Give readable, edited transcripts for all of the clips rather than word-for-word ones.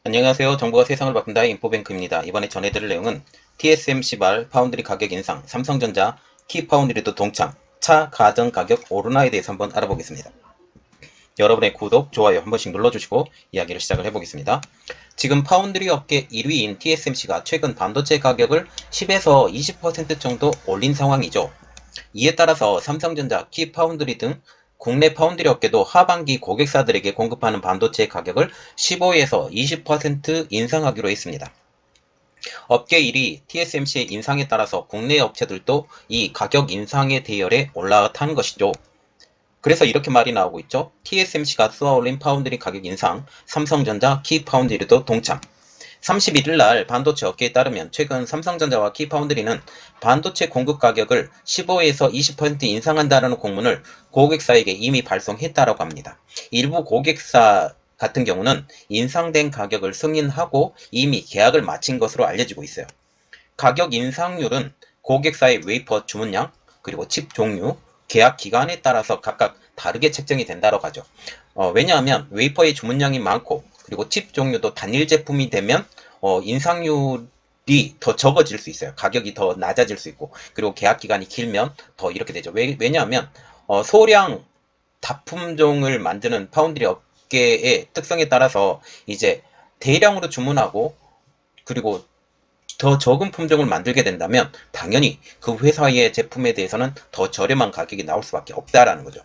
안녕하세요. 정보가 세상을 바꾼다 인포뱅크입니다. 이번에 전해드릴 내용은 TSMC발 파운드리 가격 인상, 삼성전자 키파운드리도 동참, 차 가전 가격 오르나에 대해서 한번 알아보겠습니다. 여러분의 구독, 좋아요 한 번씩 눌러주시고 이야기를 시작을 해보겠습니다. 지금 파운드리 업계 1위인 TSMC가 최근 반도체 가격을 10에서 20% 정도 올린 상황이죠. 이에 따라서 삼성전자, 키파운드리 등 국내 파운드리 업계도 하반기 고객사들에게 공급하는 반도체 가격을 15에서 20% 인상하기로 했습니다. 업계 1위 TSMC의 인상에 따라서 국내 업체들도 이 가격 인상의 대열에 올라탄 것이죠. 그래서 이렇게 말이 나오고 있죠. TSMC가 쏘아올린 파운드리 가격 인상, 삼성전자, 키파운드리도 동참. 31일 날 반도체 업계에 따르면 최근 삼성전자와 키파운드리는 반도체 공급 가격을 15에서 20% 인상한다는 공문을 고객사에게 이미 발송했다고 합니다. 일부 고객사 같은 경우는 인상된 가격을 승인하고 이미 계약을 마친 것으로 알려지고 있어요. 가격 인상률은 고객사의 웨이퍼 주문량, 그리고 칩 종류, 계약 기간에 따라서 각각 다르게 책정이 된다고 하죠. 왜냐하면 웨이퍼의 주문량이 많고 그리고 칩 종류도 단일 제품이 되면 인상률이 더 적어질 수 있어요. 가격이 더 낮아질 수 있고 그리고 계약 기간이 길면 더 이렇게 되죠. 왜냐하면 소량 다품종을 만드는 파운드리 업계의 특성에 따라서 이제 대량으로 주문하고 그리고 더 적은 품종을 만들게 된다면 당연히 그 회사의 제품에 대해서는 더 저렴한 가격이 나올 수밖에 없다라는 거죠.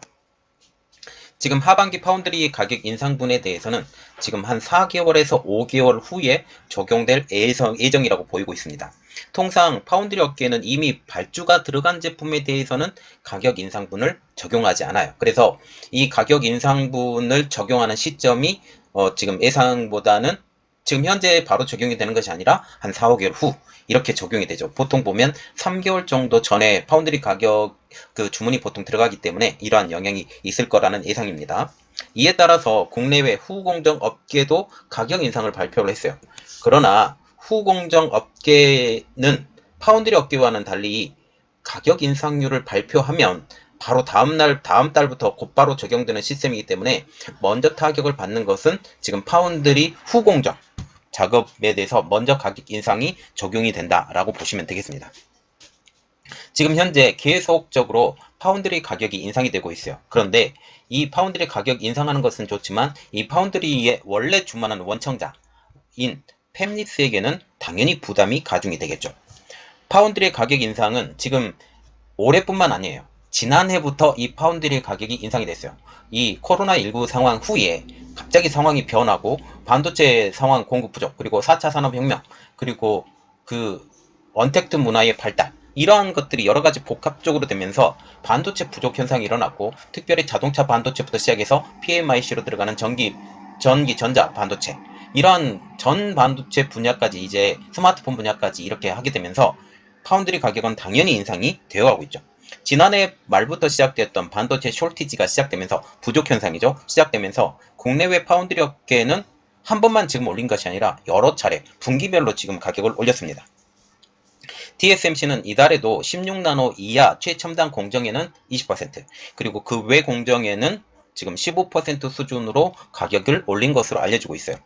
지금 하반기 파운드리 가격 인상분에 대해서는 지금 한 4개월에서 5개월 후에 적용될 예정이라고 보이고 있습니다. 통상 파운드리 업계는 이미 발주가 들어간 제품에 대해서는 가격 인상분을 적용하지 않아요. 그래서 이 가격 인상분을 적용하는 시점이 지금 예상보다는 지금 현재 바로 적용이 되는 것이 아니라 한 4, 5개월 후 이렇게 적용이 되죠. 보통 보면 3개월 정도 전에 파운드리 가격 주문이 보통 들어가기 때문에 이러한 영향이 있을 거라는 예상입니다. 이에 따라서 국내외 후공정 업계도 가격 인상을 발표를 했어요. 그러나 후공정 업계는 파운드리 업계와는 달리 가격 인상률을 발표하면 바로 다음 달부터 곧바로 적용되는 시스템이기 때문에 먼저 타격을 받는 것은 지금 파운드리 후공정 작업에 대해서 먼저 가격 인상이 적용이 된다라고 보시면 되겠습니다. 지금 현재 계속적으로 파운드리 가격이 인상이 되고 있어요. 그런데 이 파운드리 가격 인상하는 것은 좋지만 이 파운드리에 원래 주문하는 원청자인 팹리스에게는 당연히 부담이 가중이 되겠죠. 파운드리 가격 인상은 지금 올해뿐만 아니에요. 지난해부터 이 파운드리 가격이 인상이 됐어요. 이 코로나19 상황 후에 갑자기 상황이 변하고 반도체 상황 공급 부족 그리고 4차 산업혁명 그리고 언택트 문화의 발달 이러한 것들이 여러가지 복합적으로 되면서 반도체 부족 현상이 일어났고 특별히 자동차 반도체부터 시작해서 PMIC로 들어가는 전기 전자 반도체 이러한 전 반도체 분야까지 이제 스마트폰 분야까지 이렇게 하게 되면서 파운드리 가격은 당연히 인상이 되어가고 있죠. 지난해 말부터 시작되었던 반도체 숄티지가 시작되면서 부족 현상이죠. 시작되면서 국내외 파운드리 업계는 한 번만 지금 올린 것이 아니라 여러 차례 분기별로 지금 가격을 올렸습니다. TSMC는 이달에도 16나노 이하 최첨단 공정에는 20% 그리고 그 외 공정에는 지금 15% 수준으로 가격을 올린 것으로 알려지고 있어요.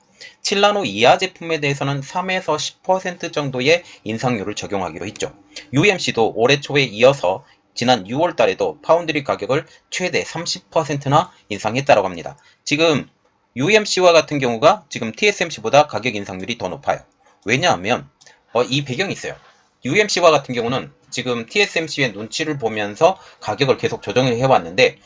7나노 이하 제품에 대해서는 3에서 10% 정도의 인상률을 적용하기로 했죠. UMC도 올해 초에 이어서 지난 6월 달에도 파운드리 가격을 최대 30%나 인상했다고 합니다. 지금 UMC와 같은 경우가 지금 TSMC보다 가격 인상률이 더 높아요. 왜냐하면 이 배경이 있어요. UMC와 같은 경우는 지금 TSMC의 눈치를 보면서 가격을 계속 조정을 해왔는데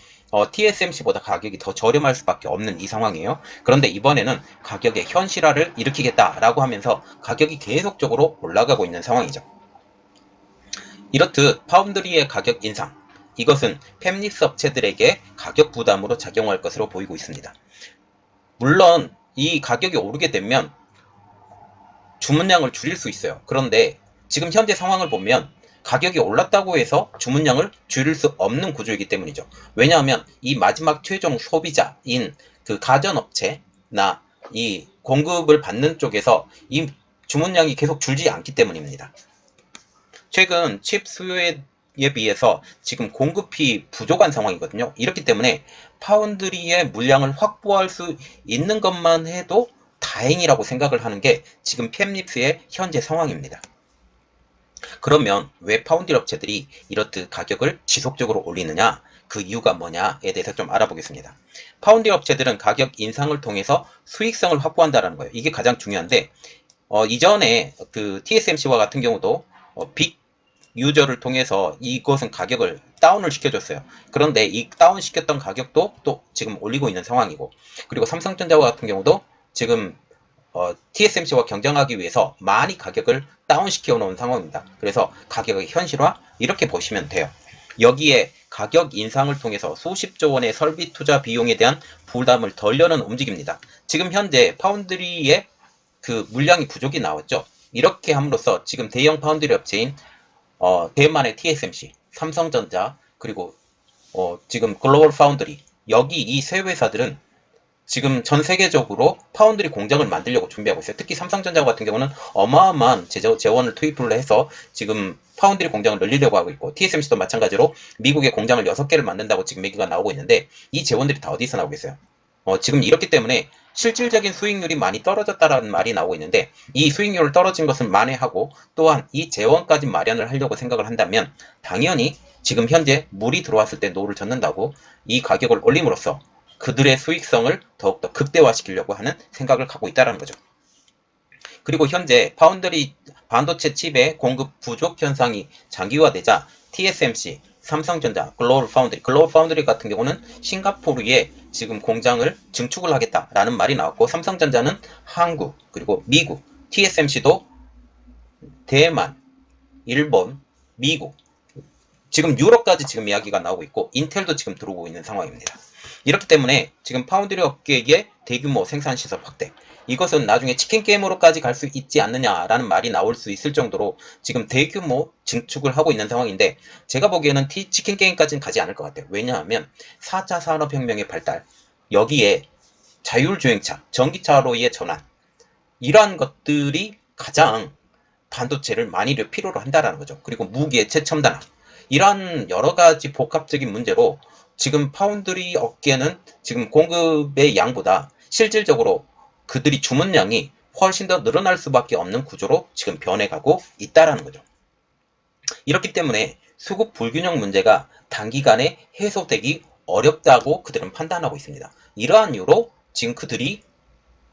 TSMC보다 가격이 더 저렴할 수밖에 없는 이 상황이에요. 그런데 이번에는 가격의 현실화를 일으키겠다라고 하면서 가격이 계속적으로 올라가고 있는 상황이죠. 이렇듯 파운드리의 가격 인상, 이것은 팹리스 업체들에게 가격 부담으로 작용할 것으로 보이고 있습니다. 물론 이 가격이 오르게 되면 주문량을 줄일 수 있어요. 그런데 지금 현재 상황을 보면 가격이 올랐다고 해서 주문량을 줄일 수 없는 구조이기 때문이죠. 왜냐하면 이 마지막 최종 소비자인 가전업체나 이 공급을 받는 쪽에서 이 주문량이 계속 줄지 않기 때문입니다. 최근 칩 수요에 비해서 지금 공급이 부족한 상황이거든요. 이렇기 때문에 파운드리의 물량을 확보할 수 있는 것만 해도 다행이라고 생각을 하는 게 지금 팹립스의 현재 상황입니다. 그러면 왜 파운드리 업체들이 이렇듯 가격을 지속적으로 올리느냐? 그 이유가 뭐냐에 대해서 좀 알아보겠습니다. 파운드리 업체들은 가격 인상을 통해서 수익성을 확보한다는 거예요. 이게 가장 중요한데 이전에 그 TSMC와 같은 경우도 빅 유저를 통해서 이것은 가격을 다운을 시켜줬어요. 그런데 이 다운 시켰던 가격도 또 지금 올리고 있는 상황이고, 그리고 삼성전자와 같은 경우도 지금 TSMC와 경쟁하기 위해서 많이 가격을 다운시켜 놓은 상황입니다. 그래서 가격의 현실화 이렇게 보시면 돼요. 여기에 가격 인상을 통해서 수십조 원의 설비 투자 비용에 대한 부담을 덜려는 움직입니다. 지금 현재 파운드리의 그 물량이 부족이 나왔죠. 이렇게 함으로써 지금 대형 파운드리 업체인 대만의 TSMC, 삼성전자, 그리고 지금 글로벌 파운드리, 여기 이 세 회사들은 지금 전 세계적으로 파운드리 공장을 만들려고 준비하고 있어요. 특히 삼성전자 같은 경우는 어마어마한 재원을 투입을 해서 지금 파운드리 공장을 늘리려고 하고 있고, TSMC도 마찬가지로 미국의 공장을 6개를 만든다고 지금 얘기가 나오고 있는데, 이 재원들이 다 어디서 나오겠어요? 지금 이렇기 때문에 실질적인 수익률이 많이 떨어졌다라는 말이 나오고 있는데, 이 수익률을 떨어진 것은 만회하고 또한 이 재원까지 마련을 하려고 생각을 한다면 당연히 지금 현재 물이 들어왔을 때 노를 젓는다고 이 가격을 올림으로써 그들의 수익성을 더욱더 극대화시키려고 하는 생각을 갖고 있다는 거죠. 그리고 현재 파운드리 반도체 칩의 공급 부족 현상이 장기화되자 TSMC, 삼성전자, 글로벌 파운드리 같은 경우는 싱가포르에 지금 공장을 증축을 하겠다라는 말이 나왔고, 삼성전자는 한국, 그리고 미국, TSMC도 대만, 일본, 미국, 지금 유럽까지 지금 이야기가 나오고 있고, 인텔도 지금 들어오고 있는 상황입니다. 이렇기 때문에 지금 파운드리 업계의 대규모 생산 시설 확대, 이것은 나중에 치킨 게임으로까지 갈 수 있지 않느냐라는 말이 나올 수 있을 정도로 지금 대규모 증축을 하고 있는 상황인데, 제가 보기에는 치킨 게임까지는 가지 않을 것 같아요. 왜냐하면 4차 산업혁명의 발달, 여기에 자율주행차, 전기차로의 전환, 이러한 것들이 가장 반도체를 많이 필요로 한다라는 거죠. 그리고 무기의 최첨단화, 이러한 여러 가지 복합적인 문제로 지금 파운드리 업계는 지금 공급의 양보다 실질적으로 그들이 주문량이 훨씬 더 늘어날 수밖에 없는 구조로 지금 변해가고 있다라는 거죠. 이렇기 때문에 수급 불균형 문제가 단기간에 해소되기 어렵다고 그들은 판단하고 있습니다. 이러한 이유로 지금 그들이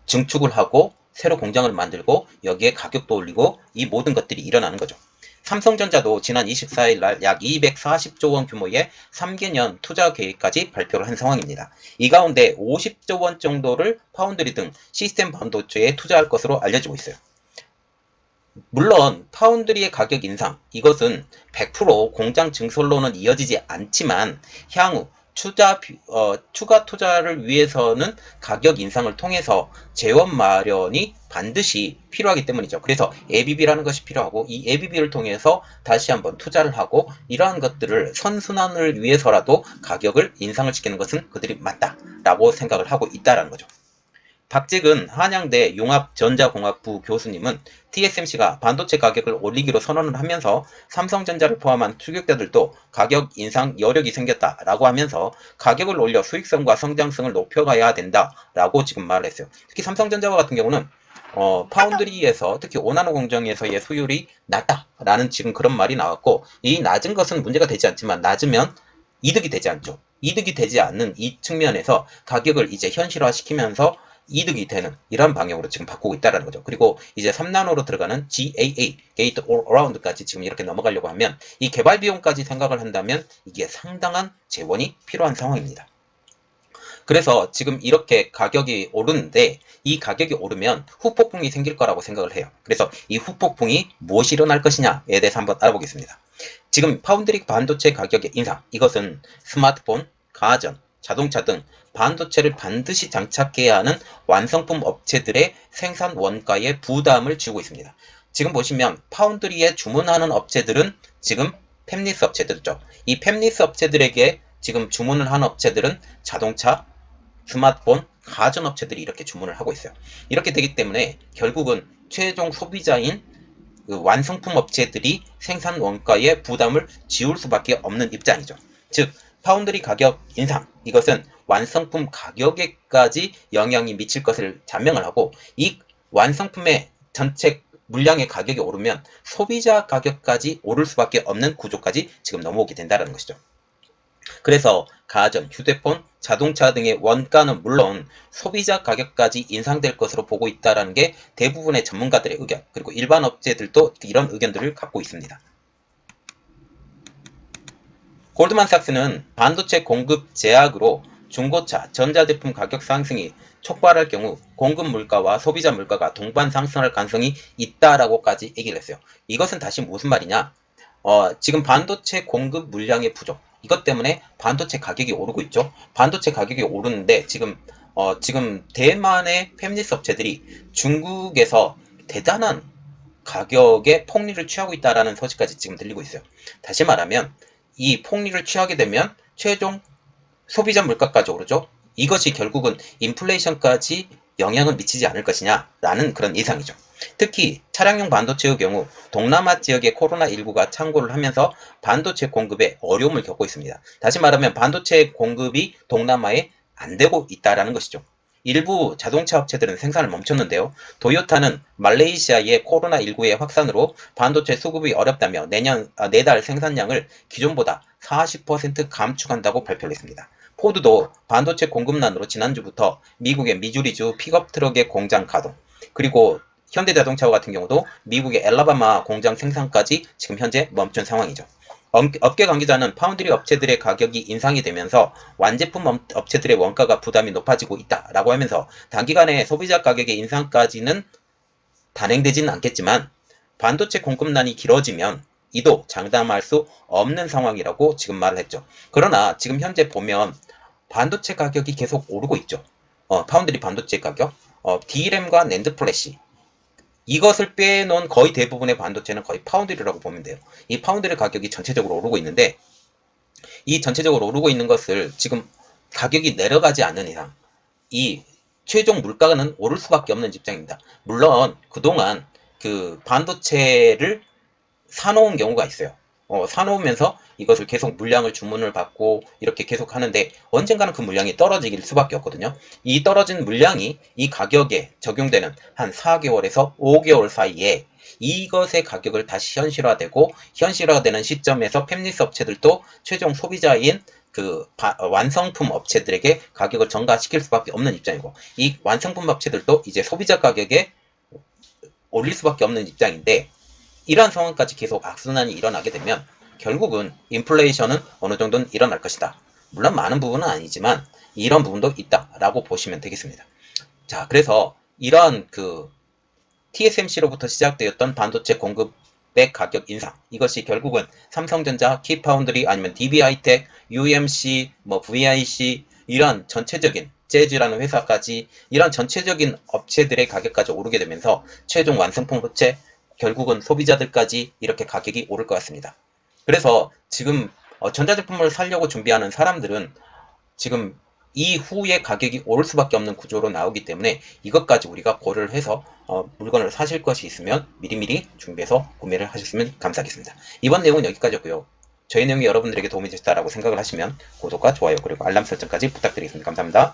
증축을 하고 새로 공장을 만들고 여기에 가격도 올리고 이 모든 것들이 일어나는 거죠. 삼성전자도 지난 24일 날 약 240조 원 규모의 3개년 투자 계획까지 발표를 한 상황입니다. 이 가운데 50조 원 정도를 파운드리 등 시스템 반도체에 투자할 것으로 알려지고 있어요. 물론 파운드리의 가격 인상, 이것은 100% 공장 증설로는 이어지지 않지만 향후 추가 투자를 위해서는 가격 인상을 통해서 재원 마련이 반드시 필요하기 때문이죠. 그래서 ABB라는 것이 필요하고, 이 ABB를 통해서 다시 한번 투자를 하고, 이러한 것들을 선순환을 위해서라도 가격을 인상을 시키는 것은 그들이 맞다라고 생각을 하고 있다는 거죠. 박직은 한양대 융합전자공학부 교수님은 TSMC가 반도체 가격을 올리기로 선언을 하면서 삼성전자를 포함한 투격자들도 가격 인상 여력이 생겼다라고 하면서 가격을 올려 수익성과 성장성을 높여가야 된다라고 지금 말을 했어요. 특히 삼성전자와 같은 경우는 파운드리에서 특히 5나노 공정에서의 수율이 낮다라는 지금 그런 말이 나왔고, 이 낮은 것은 문제가 되지 않지만 낮으면 이득이 되지 않죠. 이득이 되지 않는 이 측면에서 가격을 이제 현실화시키면서 이득이 되는 이런 방향으로 지금 바꾸고 있다는 거죠. 그리고 이제 3나노로 들어가는 GAA, 게이트 어라운드까지 지금 이렇게 넘어가려고 하면 이 개발 비용까지 생각을 한다면 이게 상당한 재원이 필요한 상황입니다. 그래서 지금 이렇게 가격이 오르는데, 이 가격이 오르면 후폭풍이 생길 거라고 생각을 해요. 그래서 이 후폭풍이 무엇이 일어날 것이냐에 대해서 한번 알아보겠습니다. 지금 파운드리 반도체 가격의 인상, 이것은 스마트폰, 가전, 자동차 등 반도체를 반드시 장착해야 하는 완성품 업체들의 생산 원가에 부담을 주고 있습니다. 지금 보시면 파운드리에 주문하는 업체들은 지금 팹리스 업체들이죠. 이 팹리스 업체들에게 지금 주문을 한 업체들은 자동차, 스마트폰, 가전 업체들이 이렇게 주문을 하고 있어요. 이렇게 되기 때문에 결국은 최종 소비자인 그 완성품 업체들이 생산 원가의 부담을 지울 수밖에 없는 입장이죠. 즉 파운드리 가격 인상, 이것은 완성품 가격에까지 영향이 미칠 것을 잔명을 하고, 이 완성품의 전체 물량의 가격이 오르면 소비자 가격까지 오를 수밖에 없는 구조까지 지금 넘어오게 된다는 것이죠. 그래서 가전, 휴대폰, 자동차 등의 원가는 물론 소비자 가격까지 인상될 것으로 보고 있다는 게 대부분의 전문가들의 의견, 그리고 일반 업체들도 이런 의견들을 갖고 있습니다. 골드만삭스는 반도체 공급 제약으로 중고차, 전자제품 가격 상승이 촉발할 경우 공급 물가와 소비자 물가가 동반 상승할 가능성이 있다라고까지 얘기를 했어요. 이것은 다시 무슨 말이냐? 지금 반도체 공급 물량의 부족, 이것 때문에 반도체 가격이 오르고 있죠. 반도체 가격이 오르는데 지금 대만의 팹리스 업체들이 중국에서 대단한 가격의 폭리를 취하고 있다라는 소식까지 지금 들리고 있어요. 다시 말하면 이 폭리를 취하게 되면 최종 소비자 물가까지 오르죠. 이것이 결국은 인플레이션까지 영향을 미치지 않을 것이냐라는 그런 예상이죠. 특히 차량용 반도체의 경우 동남아 지역의 코로나19가 창궐을 하면서 반도체 공급에 어려움을 겪고 있습니다. 다시 말하면 반도체 공급이 동남아에 안 되고 있다는 것이죠. 일부 자동차 업체들은 생산을 멈췄는데요. 도요타는 말레이시아의 코로나19의 확산으로 반도체 수급이 어렵다며 내달 생산량을 기존보다 40% 감축한다고 발표를 했습니다. 포드도 반도체 공급난으로 지난주부터 미국의 미주리주 픽업 트럭의 공장 가동, 그리고 현대자동차와 같은 경우도 미국의 엘라바마 공장 생산까지 지금 현재 멈춘 상황이죠. 업계 관계자는 파운드리 업체들의 가격이 인상이 되면서 완제품 업체들의 원가가 부담이 높아지고 있다라고 하면서 단기간에 소비자 가격의 인상까지는 단행되지는 않겠지만 반도체 공급난이 길어지면 이도 장담할 수 없는 상황이라고 지금 말을 했죠. 그러나 지금 현재 보면 반도체 가격이 계속 오르고 있죠. 파운드리 반도체 가격, DRAM과 낸드 플래시, 이것을 빼놓은 거의 대부분의 반도체는 거의 파운드리라고 보면 돼요. 이 파운드리 가격이 전체적으로 오르고 있는데, 이 전체적으로 오르고 있는 것을 지금 가격이 내려가지 않는 이상 이 최종 물가는 오를 수밖에 없는 입장입니다. 물론 그동안 그 반도체를 사놓은 경우가 있어요. 사놓으면서 이것을 계속 물량을 주문을 받고 이렇게 계속 하는데 언젠가는 그 물량이 떨어질 수밖에 없거든요. 이 떨어진 물량이 이 가격에 적용되는 한 4개월에서 5개월 사이에 이것의 가격을 다시 현실화되는 시점에서 팹리스 업체들도 최종 소비자인 그 완성품 업체들에게 가격을 전가시킬 수밖에 없는 입장이고, 이 완성품 업체들도 이제 소비자 가격에 올릴 수밖에 없는 입장인데, 이러한 상황까지 계속 악순환이 일어나게 되면 결국은 인플레이션은 어느 정도는 일어날 것이다. 물론 많은 부분은 아니지만 이런 부분도 있다라고 보시면 되겠습니다. 자, 그래서 이러한 그 TSMC로부터 시작되었던 반도체 공급의 가격 인상, 이것이 결국은 삼성전자, 키파운드리, 아니면 DB하이텍, UMC, VIC, 이런 전체적인 재즈라는 회사까지 이런 전체적인 업체들의 가격까지 오르게 되면서 최종 완성품 업체, 결국은 소비자들까지 이렇게 가격이 오를 것 같습니다. 그래서 지금 전자제품을 사려고 준비하는 사람들은 지금 이후에 가격이 오를 수밖에 없는 구조로 나오기 때문에 이것까지 우리가 고려를 해서 물건을 사실 것이 있으면 미리미리 준비해서 구매를 하셨으면 감사하겠습니다. 이번 내용은 여기까지였고요. 저희 내용이 여러분들에게 도움이 됐다라고 생각을 하시면 구독과 좋아요, 그리고 알람 설정까지 부탁드리겠습니다. 감사합니다.